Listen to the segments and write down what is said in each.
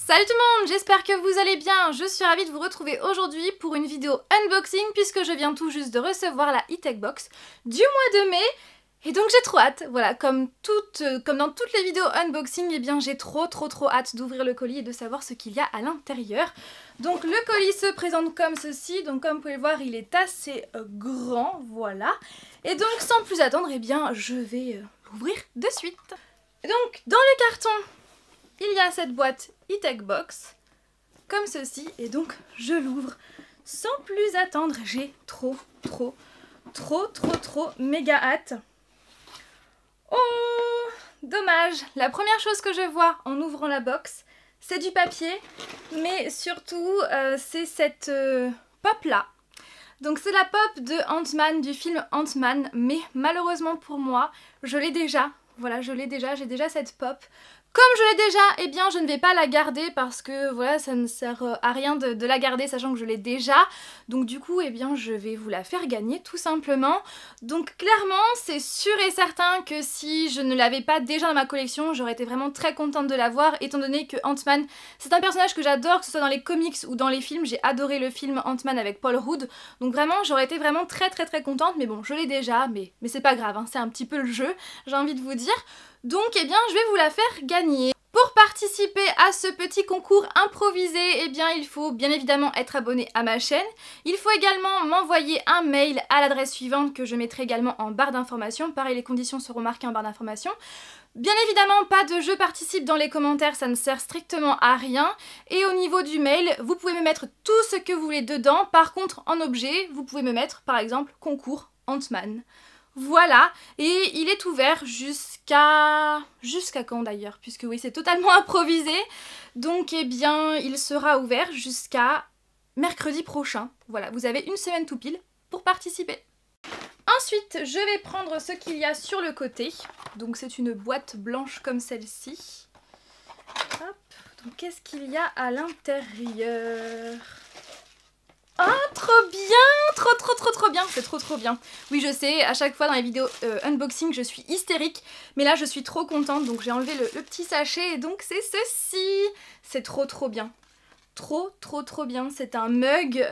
Salut tout le monde, j'espère que vous allez bien. Je suis ravie de vous retrouver aujourd'hui pour une vidéo unboxing puisque je viens tout juste de recevoir la e-tech box du mois de mai. Et donc j'ai trop hâte, voilà, comme dans toutes les vidéos unboxing, eh bien j'ai trop hâte d'ouvrir le colis et de savoir ce qu'il y a à l'intérieur. Donc le colis se présente comme ceci, donc comme vous pouvez le voir il est assez grand, voilà. Et donc sans plus attendre, eh bien je vais l'ouvrir de suite. Et donc dans le carton, il y a cette boîte e-tech box, comme ceci, et donc je l'ouvre sans plus attendre, j'ai trop méga hâte. Oh, dommage. La première chose que je vois en ouvrant la box, c'est du papier, mais surtout c'est cette pop là. Donc c'est la pop de Ant-Man, du film Ant-Man, mais malheureusement pour moi, je l'ai déjà. Voilà, je l'ai déjà, j'ai déjà cette pop. Comme je l'ai déjà, eh bien je ne vais pas la garder parce que voilà, ça ne sert à rien de la garder sachant que je l'ai déjà. Donc du coup, eh bien je vais vous la faire gagner tout simplement. Donc clairement, c'est sûr et certain que si je ne l'avais pas déjà dans ma collection, j'aurais été vraiment très contente de l'avoir étant donné que Ant-Man, c'est un personnage que j'adore, que ce soit dans les comics ou dans les films. J'ai adoré le film Ant-Man avec Paul Rudd. Donc vraiment, j'aurais été vraiment très contente, mais bon, je l'ai déjà, mais c'est pas grave, hein, c'est un petit peu le jeu, j'ai envie de vous dire. Donc eh bien je vais vous la faire gagner. Pour participer à ce petit concours improvisé, eh bien il faut bien évidemment être abonné à ma chaîne. Il faut également m'envoyer un mail à l'adresse suivante que je mettrai également en barre d'information. Pareil, les conditions seront marquées en barre d'information. Bien évidemment, pas de je participe dans les commentaires, ça ne sert strictement à rien. Et au niveau du mail, vous pouvez me mettre tout ce que vous voulez dedans. Par contre, en objet, vous pouvez me mettre par exemple concours Ant-Man. Voilà, et il est ouvert jusqu'à quand d'ailleurs, puisque oui, c'est totalement improvisé. Donc eh bien, il sera ouvert jusqu'à mercredi prochain. Voilà, vous avez une semaine tout pile pour participer. Ensuite, je vais prendre ce qu'il y a sur le côté. Donc c'est une boîte blanche comme celle-ci. Hop, donc qu'est-ce qu'il y a à l'intérieur ? Oh, trop bien! Trop bien! C'est trop bien. Oui, je sais, à chaque fois dans les vidéos unboxing, je suis hystérique. Mais là, je suis trop contente, donc j'ai enlevé le petit sachet et donc c'est ceci! C'est trop bien. Trop bien. C'est un mug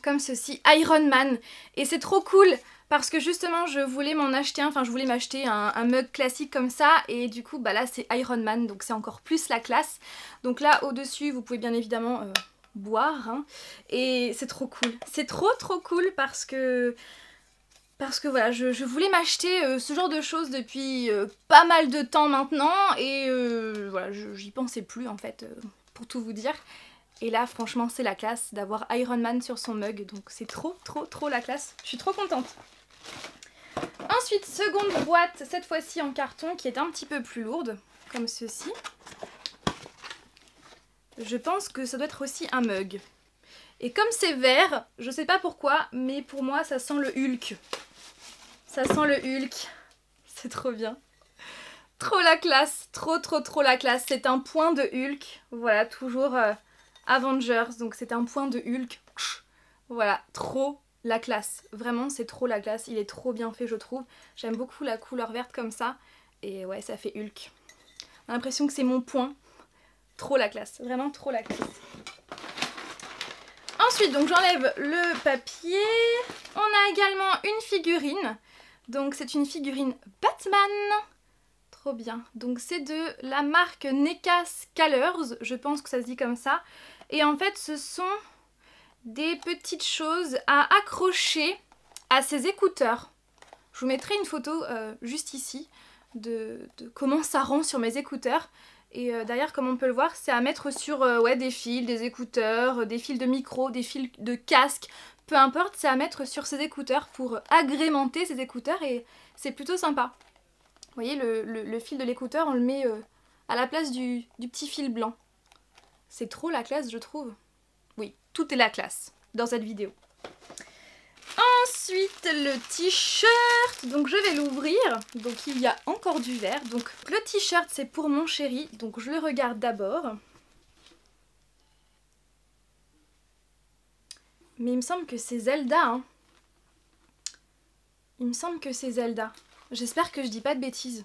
comme ceci, Iron Man. Et c'est trop cool parce que justement, je voulais m'en acheter un, enfin je voulais m'acheter un mug classique comme ça. Et du coup, bah là, c'est Iron Man, donc c'est encore plus la classe. Donc là, au-dessus, vous pouvez bien évidemment... boire, hein. Et c'est trop cool. C'est trop cool parce que voilà, je voulais m'acheter ce genre de choses depuis pas mal de temps maintenant et voilà, j'y pensais plus en fait, pour tout vous dire. Et là, franchement, c'est la classe d'avoir Iron Man sur son mug, donc c'est trop la classe. Je suis trop contente. Ensuite, seconde boîte, cette fois-ci en carton, qui est un petit peu plus lourde, comme ceci. Je pense que ça doit être aussi un mug. Et comme c'est vert, je sais pas pourquoi, mais pour moi ça sent le Hulk. Ça sent le Hulk. C'est trop bien. Trop la classe. Trop la classe. C'est un point de Hulk. Voilà, toujours Avengers. Donc c'est un point de Hulk. Voilà, trop la classe. Vraiment, c'est trop la classe. Il est trop bien fait, je trouve. J'aime beaucoup la couleur verte comme ça. Et ouais, ça fait Hulk. On a l'impression que c'est mon point. Trop la classe, vraiment trop la classe. Ensuite, donc j'enlève le papier. On a également une figurine. Donc c'est une figurine Batman. Trop bien. Donc c'est de la marque NECA Scalers. Je pense que ça se dit comme ça. Et en fait, ce sont des petites choses à accrocher à ses écouteurs. Je vous mettrai une photo juste ici de comment ça rend sur mes écouteurs. Et derrière, comme on peut le voir, c'est à mettre sur ouais, des fils, des écouteurs, des fils de micro, des fils de casque, peu importe, c'est à mettre sur ses écouteurs pour agrémenter ses écouteurs et c'est plutôt sympa. Vous voyez, le fil de l'écouteur, on le met à la place du petit fil blanc. C'est trop la classe, je trouve. Oui, tout est la classe dans cette vidéo. Ensuite, le t-shirt, donc je vais l'ouvrir, donc il y a encore du vert, donc le t-shirt c'est pour mon chéri, donc je le regarde d'abord. Mais il me semble que c'est Zelda, hein. Il me semble que c'est Zelda. J'espère que je dis pas de bêtises.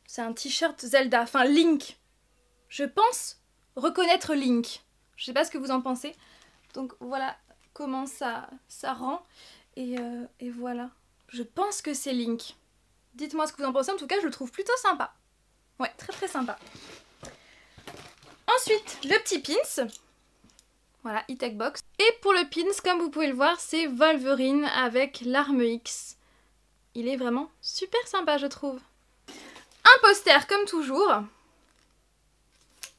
C'est un t-shirt Zelda, enfin Link. je pense reconnaître Link. Je sais pas ce que vous en pensez. Donc voilà comment ça rend. Et voilà. Je pense que c'est Link. Dites-moi ce que vous en pensez. En tout cas, je le trouve plutôt sympa. Ouais, très très sympa. Ensuite, le petit pins. Voilà, E-Tech Box. Et pour le pins, comme vous pouvez le voir, c'est Wolverine avec l'arme X. Il est vraiment super sympa, je trouve. Un poster, comme toujours.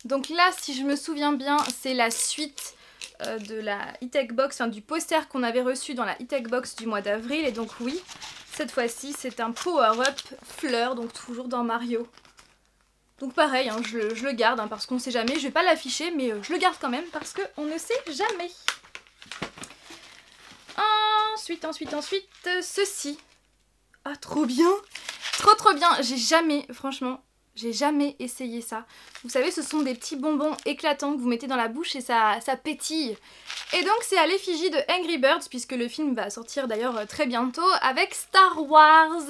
Donc là, si je me souviens bien, c'est la suite de la E-Tech Box, enfin du poster qu'on avait reçu dans la E-Tech Box du mois d'avril. Et donc oui, cette fois-ci, c'est un power-up fleur, donc toujours dans Mario. Donc pareil, hein, je le garde hein, parce qu'on ne sait jamais. Je vais pas l'afficher, mais je le garde quand même parce qu'on ne sait jamais. Ensuite, ceci. Ah, trop bien! Trop bien! J'ai jamais, franchement, j'ai jamais essayé ça. Vous savez, ce sont des petits bonbons éclatants que vous mettez dans la bouche et ça pétille. Et donc c'est à l'effigie de Angry Birds, puisque le film va sortir d'ailleurs très bientôt, avec Star Wars.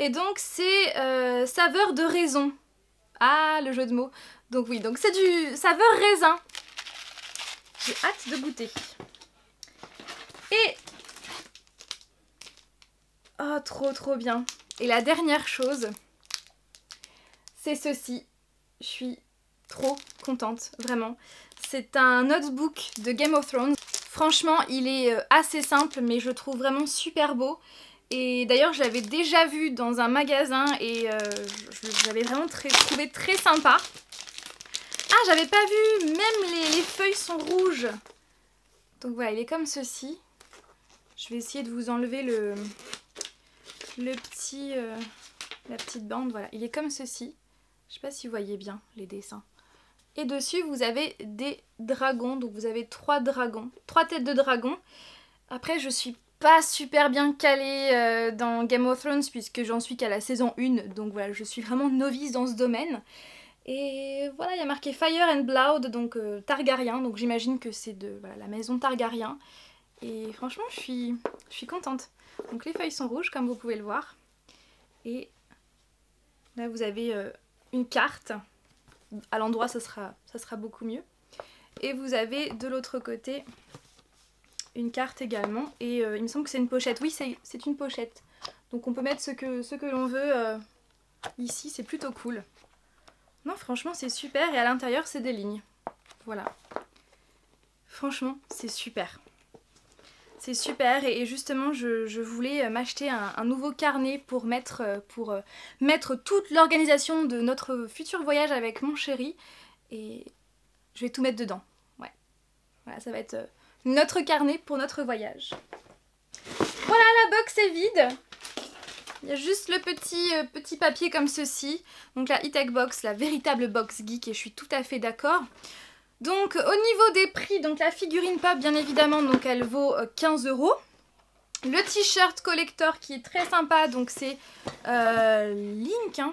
Et donc c'est saveur de raisin. Ah, le jeu de mots. Donc oui, donc c'est du saveur raisin. J'ai hâte de goûter. Et... oh, trop bien. Et la dernière chose, c'est ceci. Je suis trop contente, vraiment. C'est un notebook de Game of Thrones. Franchement, il est assez simple, mais je le trouve vraiment super beau. Et d'ailleurs, je l'avais déjà vu dans un magasin et je l'avais vraiment trouvé très sympa. Ah, j'avais pas vu, même les feuilles sont rouges. Donc voilà, il est comme ceci. Je vais essayer de vous enlever la petite bande. Voilà, il est comme ceci. Je sais pas si vous voyez bien les dessins. Et dessus, vous avez des dragons. Donc vous avez 3 dragons, 3 têtes de dragons. Après, je suis pas super bien calée dans Game of Thrones puisque j'en suis qu'à la saison 1. Donc voilà, je suis vraiment novice dans ce domaine. Et voilà, il y a marqué Fire and Blood, donc Targaryen. Donc j'imagine que c'est de voilà, la maison Targaryen. Et franchement, je suis contente. Donc les feuilles sont rouges, comme vous pouvez le voir. Et là, vous avez une carte. À l'endroit, ça sera beaucoup mieux. Et vous avez de l'autre côté une carte également. Et il me semble que c'est une pochette. Oui, c'est une pochette. Donc on peut mettre ce que l'on veut ici. C'est plutôt cool. Non, franchement, c'est super. Et à l'intérieur, c'est des lignes. Voilà. Franchement, c'est super. C'est super. Et justement, je voulais m'acheter un nouveau carnet pour mettre toute l'organisation de notre futur voyage avec mon chéri. Et je vais tout mettre dedans. Ouais. Voilà, ça va être notre carnet pour notre voyage. Voilà, la box est vide. Il y a juste le petit papier comme ceci. Donc la E-Tech Box, la véritable box geek, et je suis tout à fait d'accord. Donc au niveau des prix, donc la figurine pop bien évidemment, donc elle vaut 15 €. Le t-shirt collector qui est très sympa, donc c'est Link. Hein.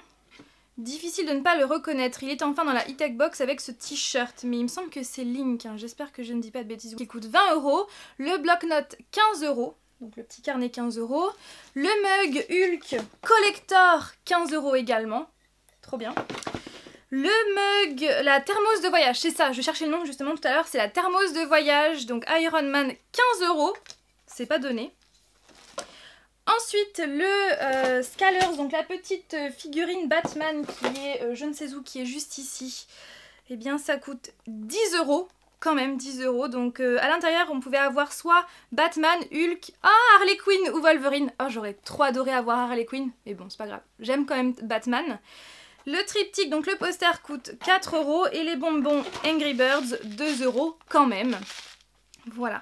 Difficile de ne pas le reconnaître. Il est enfin dans la E-Tech Box avec ce t-shirt, mais il me semble que c'est Link. Hein. J'espère que je ne dis pas de bêtises. Qui coûte 20 €. Le bloc-notes 15 €. Donc le petit carnet 15 €. Le mug Hulk collector 15 € également. Trop bien. Le mug, la thermos de voyage, c'est ça, je cherchais le nom justement tout à l'heure, c'est la thermos de voyage, donc Iron Man 15 €. C'est pas donné. Ensuite, le Scalers, donc la petite figurine Batman qui est, je ne sais où, qui est juste ici. Eh bien ça coûte 10 €. Quand même 10 €, donc à l'intérieur on pouvait avoir soit Batman, Hulk, Harley Quinn ou Wolverine. Oh, j'aurais trop adoré avoir Harley Quinn, mais bon c'est pas grave, j'aime quand même Batman. Le triptyque, donc le poster coûte 4 € et les bonbons Angry Birds 2 € quand même. Voilà.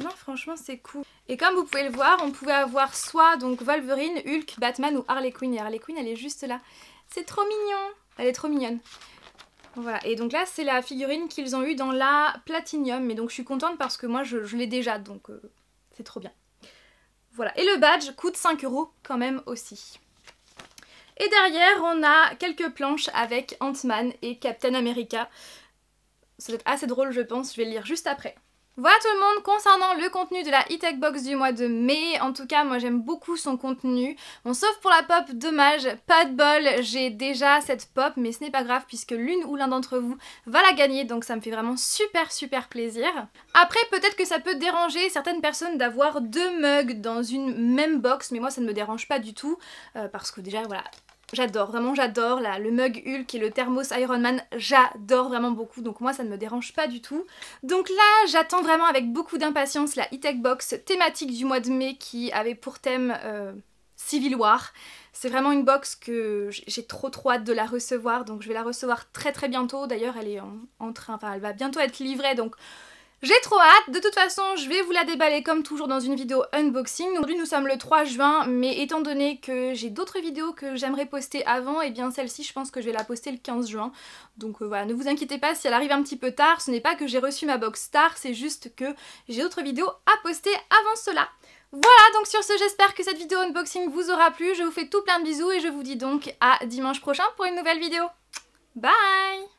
Non, franchement c'est cool. Et comme vous pouvez le voir, on pouvait avoir soit donc Wolverine, Hulk, Batman ou Harley Quinn. Et Harley Quinn elle est juste là. C'est trop mignon. Elle est trop mignonne. Voilà, et donc là c'est la figurine qu'ils ont eu dans la Platinum, mais donc je suis contente parce que moi je l'ai déjà, donc c'est trop bien. Voilà, et le badge coûte 5 € quand même aussi. Et derrière on a quelques planches avec Ant-Man et Captain America. Ça va être assez drôle je pense, je vais le lire juste après. Voilà tout le monde concernant le contenu de la E-Tech Box du mois de mai. En tout cas, moi j'aime beaucoup son contenu. Bon, sauf pour la pop, dommage, pas de bol, j'ai déjà cette pop, mais ce n'est pas grave puisque l'une ou l'un d'entre vous va la gagner, donc ça me fait vraiment super plaisir. Après, peut-être que ça peut déranger certaines personnes d'avoir 2 mugs dans une même box, mais moi ça ne me dérange pas du tout, parce que déjà, voilà... J'adore, vraiment j'adore, le mug Hulk et le thermos Iron Man, j'adore vraiment beaucoup, donc moi ça ne me dérange pas du tout. Donc là, j'attends vraiment avec beaucoup d'impatience la E-Tech Box thématique du mois de mai qui avait pour thème Civil War. C'est vraiment une box que j'ai trop hâte de la recevoir, donc je vais la recevoir très bientôt. D'ailleurs elle est en train, enfin elle va bientôt être livrée, donc... J'ai trop hâte, de toute façon je vais vous la déballer comme toujours dans une vidéo unboxing. Aujourd'hui nous sommes le 3 juin, mais étant donné que j'ai d'autres vidéos que j'aimerais poster avant, et bien celle-ci je pense que je vais la poster le 15 juin. Donc voilà, ne vous inquiétez pas si elle arrive un petit peu tard, ce n'est pas que j'ai reçu ma box tard, c'est juste que j'ai d'autres vidéos à poster avant cela. Voilà, donc sur ce j'espère que cette vidéo unboxing vous aura plu, je vous fais tout plein de bisous et je vous dis donc à dimanche prochain pour une nouvelle vidéo. Bye!